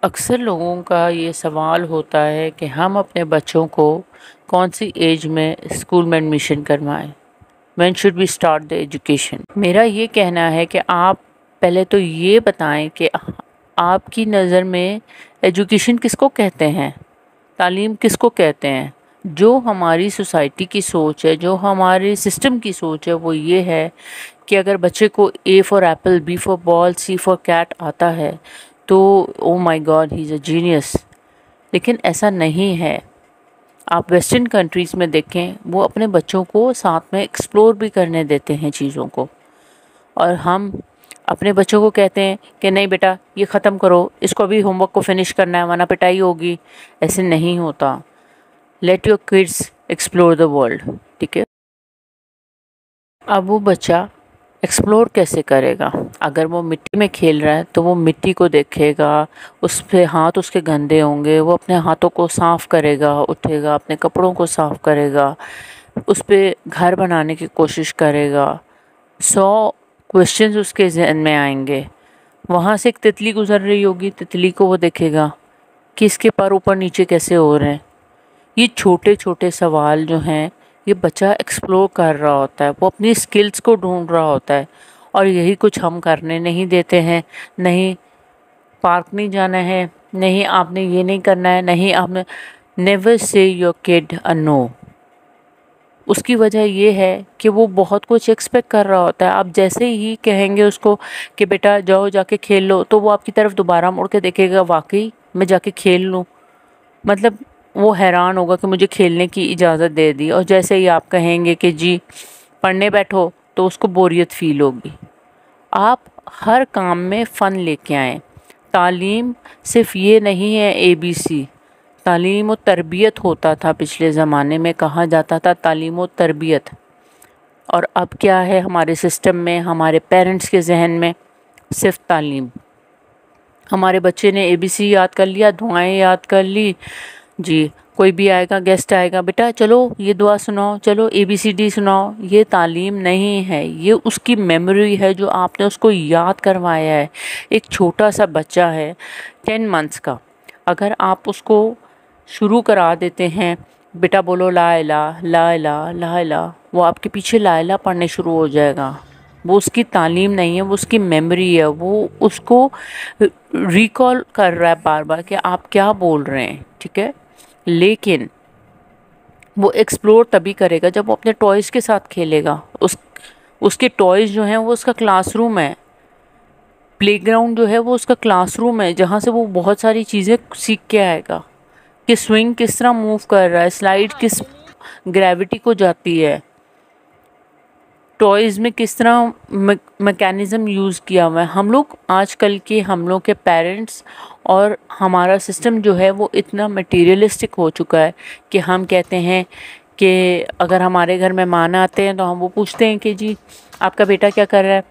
अक्सर लोगों का ये सवाल होता है कि हम अपने बच्चों को कौन सी एज में स्कूल में एडमिशन करवाएं। When should we start the education. मेरा ये कहना है कि आप पहले तो ये बताएं कि आपकी नज़र में एजुकेशन किसको कहते हैं, तालीम किसको कहते हैं। जो हमारी सोसाइटी की सोच है, जो हमारे सिस्टम की सोच है, वो ये है कि अगर बच्चे को A for apple, B for ball, C for cat आता है तो oh my god he is a genius. लेकिन ऐसा नहीं है। आप वेस्टर्न कंट्रीज़ में देखें, वो अपने बच्चों को साथ में एक्सप्लोर भी करने देते हैं चीज़ों को, और हम अपने बच्चों को कहते हैं कि नहीं बेटा ये ख़त्म करो, इसको अभी होमवर्क को फिनिश करना है वरना पिटाई होगी। ऐसे नहीं होता। Let your kids explore the world. ठीक है। अब वो बच्चा एक्सप्लोर कैसे करेगा? अगर वो मिट्टी में खेल रहा है तो वो मिट्टी को देखेगा, उस पे हाथ उसके गंदे होंगे, वो अपने हाथों को साफ़ करेगा, उठेगा, अपने कपड़ों को साफ़ करेगा, उस पे घर बनाने की कोशिश करेगा। 100 क्वेश्चंस उसके जहन में आएंगे। वहाँ से एक तितली गुजर रही होगी, तितली को वो देखेगा कि इसके पर ऊपर नीचे कैसे हो रहे हैं। ये छोटे छोटे सवाल जो हैं, ये बच्चा एक्सप्लोर कर रहा होता है, वो अपनी स्किल्स को ढूंढ रहा होता है। और यही कुछ हम करने नहीं देते हैं। नहीं पार्क नहीं जाना है, नहीं आपने ये नहीं करना है, नहीं आपने। Never say your kid a no. उसकी वजह ये है कि वो बहुत कुछ एक्सपेक्ट कर रहा होता है। आप जैसे ही कहेंगे उसको कि बेटा जाओ जाके खेल लो, तो वो आपकी तरफ दोबारा मुड़ के देखेगा, वाकई मैं जाके खेल लूँ। मतलब वो हैरान होगा कि मुझे खेलने की इजाज़त दे दी। और जैसे ही आप कहेंगे कि जी पढ़ने बैठो, तो उसको बोरियत फ़ील होगी। आप हर काम में फ़न लेके आएँ। तालीम सिर्फ़ ये नहीं है ABC। तालीम और तरबियत होता था पिछले ज़माने में, कहा जाता था तालीम और तरबियत। और अब क्या है हमारे सिस्टम में, हमारे पेरेंट्स के जहन में? सिर्फ तालीम। हमारे बच्चे ने ABC याद कर लिया, दुआएं याद कर ली जी। कोई भी आएगा, गेस्ट आएगा, बेटा चलो ये दुआ सुनाओ, चलो ABCD सुनाओ। ये तालीम नहीं है, ये उसकी मेमोरी है जो आपने उसको याद करवाया है। एक छोटा सा बच्चा है 10 मंथ्स का, अगर आप उसको शुरू करा देते हैं, बेटा बोलो ला इलाहा ला इलाहा ला इलाहा, वो आपके पीछे ला इलाहा पढ़ने शुरू हो जाएगा। वो उसकी तालीम नहीं है, वो उसकी मेमोरी है। वो उसको रिकॉल कर रहा है बार बार कि आप क्या बोल रहे हैं। ठीक है। लेकिन वो एक्सप्लोर तभी करेगा जब वो अपने टॉयज़ के साथ खेलेगा। उसके टॉयज़ जो हैं वो उसका क्लासरूम है। प्लेग्राउंड जो है वो उसका क्लासरूम है, जहाँ से वो बहुत सारी चीज़ें सीख के आएगा कि स्विंग किस तरह मूव कर रहा है, स्लाइड किस ग्रेविटी को जाती है, टॉयज़ में किस तरह मैकेनिज़्म यूज़ किया हुआ है। हम लोग आजकल के, हम लोग के पेरेंट्स और हमारा सिस्टम जो है वो इतना मटेरियलिस्टिक हो चुका है कि हम कहते हैं कि अगर हमारे घर मेहमान आते हैं तो हम वो पूछते हैं कि जी आपका बेटा क्या कर रहा है।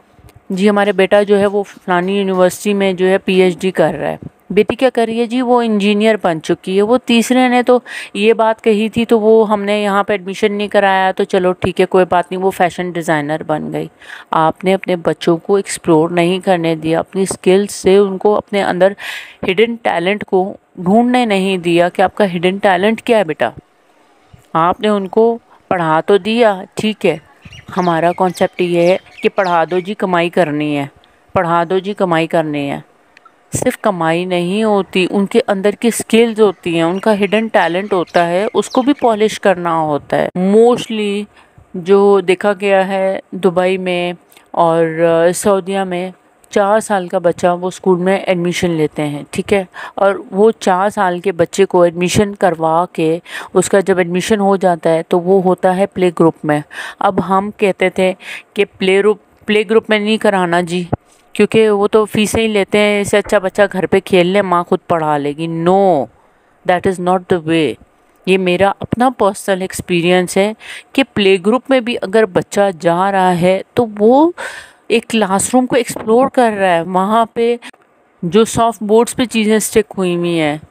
जी हमारे बेटा जो है वो फलानी यूनिवर्सिटी में जो है PhD कर रहा है। बेटी क्या कर रही है? जी वो इंजीनियर बन चुकी है। वो तीसरे ने तो ये बात कही थी तो वो हमने यहाँ पे एडमिशन नहीं कराया, तो चलो ठीक है कोई बात नहीं, वो फैशन डिज़ाइनर बन गई। आपने अपने बच्चों को एक्सप्लोर नहीं करने दिया, अपनी स्किल्स से उनको अपने अंदर हिडन टैलेंट को ढूंढने नहीं दिया कि आपका हिडन टैलेंट क्या है बेटा। आपने उनको पढ़ा तो दिया, ठीक है। हमारा कॉन्सेप्ट ये है कि पढ़ा दो जी कमाई करनी है, पढ़ा दो जी कमाई करनी है। सिर्फ कमाई नहीं होती, उनके अंदर की स्किल्स होती हैं, उनका हिडन टैलेंट होता है, उसको भी पॉलिश करना होता है। मोस्टली जो देखा गया है दुबई में और सऊदीया में, 4 साल का बच्चा वो स्कूल में एडमिशन लेते हैं। ठीक है। और वो 4 साल के बच्चे को एडमिशन करवा के उसका जब एडमिशन हो जाता है तो वो होता है प्ले ग्रुप में। अब हम कहते थे कि प्ले ग्रुप में नहीं कराना जी, क्योंकि वो तो फीसें ही लेते हैं, इससे अच्छा बच्चा घर पे खेल ले, माँ खुद पढ़ा लेगी। No, that is not the way. ये मेरा अपना पर्सनल एक्सपीरियंस है कि प्ले ग्रुप में भी अगर बच्चा जा रहा है तो वो एक क्लासरूम को एक्सप्लोर कर रहा है। वहाँ पे जो सॉफ्ट बोर्ड्स पे चीज़ें स्टिक हुई हुई हैं,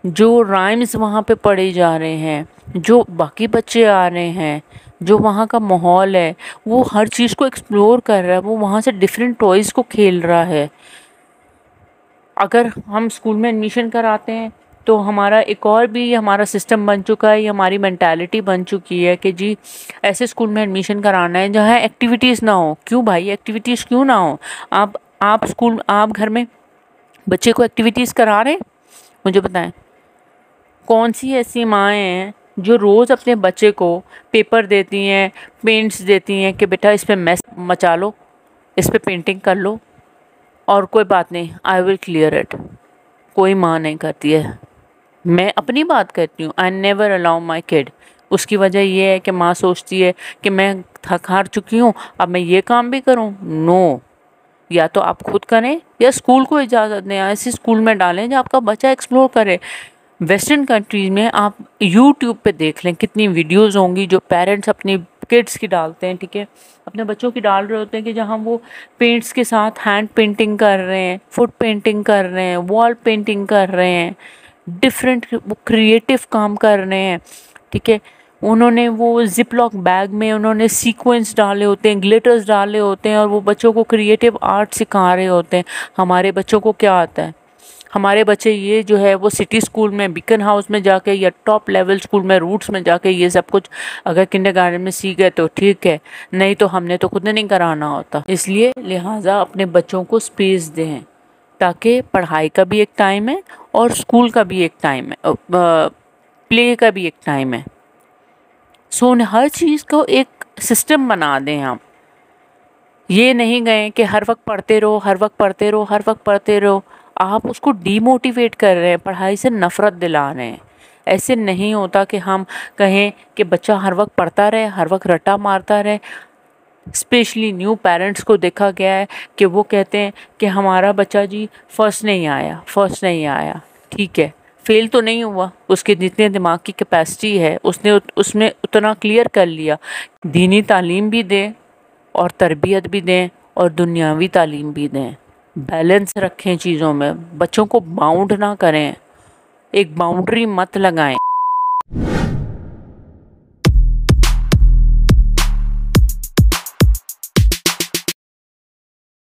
जो राइम्स वहाँ पे पढ़े जा रहे हैं, जो बाकी बच्चे आ रहे हैं, जो वहाँ का माहौल है, वो हर चीज़ को एक्सप्लोर कर रहा है। वो वहाँ से डिफरेंट टॉयज़ को खेल रहा है। अगर हम स्कूल में एडमिशन कराते हैं तो हमारा एक और भी हमारा सिस्टम बन चुका है, हमारी मेंटालिटी बन चुकी है कि जी ऐसे स्कूल में एडमिशन कराना है जहाँ एक्टिविटीज़ ना हो। क्यों भाई एक्टिविटीज़ क्यों ना हो? आप घर में बच्चे को एक्टिविटीज़ करा रहे हैं? मुझे बताएं, कौन सी ऐसी माएँ हैं जो रोज़ अपने बच्चे को पेपर देती हैं, पेंट्स देती हैं कि बेटा इस पे मैस मचा लो, इस पे पेंटिंग कर लो और कोई बात नहीं, आई विल क्लियर इट। कोई माँ नहीं करती है। मैं अपनी बात करती हूँ, I never allow my kid. उसकी वजह ये है कि माँ सोचती है कि मैं थक हार चुकी हूँ, अब मैं ये काम भी करूँ। नो, या तो आप खुद करें या स्कूल को इजाज़त दें, ऐसे स्कूल में डालें जहाँ आपका बच्चा एक्सप्लोर करे। वेस्टर्न कंट्रीज़ में आप यूट्यूब पे देख लें, कितनी वीडियोस होंगी जो पेरेंट्स अपनी किड्स की डालते हैं, ठीक है, अपने बच्चों की डाल रहे होते हैं कि जहाँ वो पेंट्स के साथ हैंड पेंटिंग कर रहे हैं, फुट पेंटिंग कर रहे हैं, वॉल पेंटिंग कर रहे हैं, डिफरेंट वो क्रिएटिव काम कर रहे हैं, ठीक है। उन्होंने वो जिप लॉक बैग में उन्होंने सीक्वेंस डाले होते हैं, ग्लिटर्स डाले होते हैं और वो बच्चों को क्रिएटिव आर्ट सिखा रहे होते हैं। हमारे बच्चों को क्या आता है? हमारे बच्चे ये जो है वो सिटी स्कूल में, बीकन हाउस में जाके या टॉप लेवल स्कूल में, रूट्स में जाके ये सब कुछ अगर किंडरगार्टन में सीख गए तो ठीक है, नहीं तो हमने तो खुद नहीं कराना होता। इसलिए लिहाजा अपने बच्चों को स्पेस दें, ताकि पढ़ाई का भी एक टाइम है और स्कूल का भी एक टाइम है, प्ले का भी एक टाइम है। सो हर चीज़ को एक सिस्टम बना दें आप। ये नहीं गए कि हर वक्त पढ़ते रहो, हर वक्त पढ़ते रहो, हर वक्त पढ़ते रहो। आप उसको डीमोटिवेट कर रहे हैं, पढ़ाई से नफ़रत दिला रहे हैं। ऐसे नहीं होता कि हम कहें कि बच्चा हर वक्त पढ़ता रहे, हर वक्त रट्टा मारता रहे। स्पेशली न्यू पेरेंट्स को देखा गया है कि वो कहते हैं कि हमारा बच्चा जी फर्स्ट नहीं आया, फर्स्ट नहीं आया। ठीक है, फेल तो नहीं हुआ, उसके जितने दिमाग की कैपेसिटी है उसने उतना क्लियर कर लिया। दीनी तालीम भी दें और तरबियत भी दें और दुनियावी तालीम भी दें। बैलेंस रखें चीज़ों में, बच्चों को बाउंड ना करें, एक बाउंड्री मत लगाएं।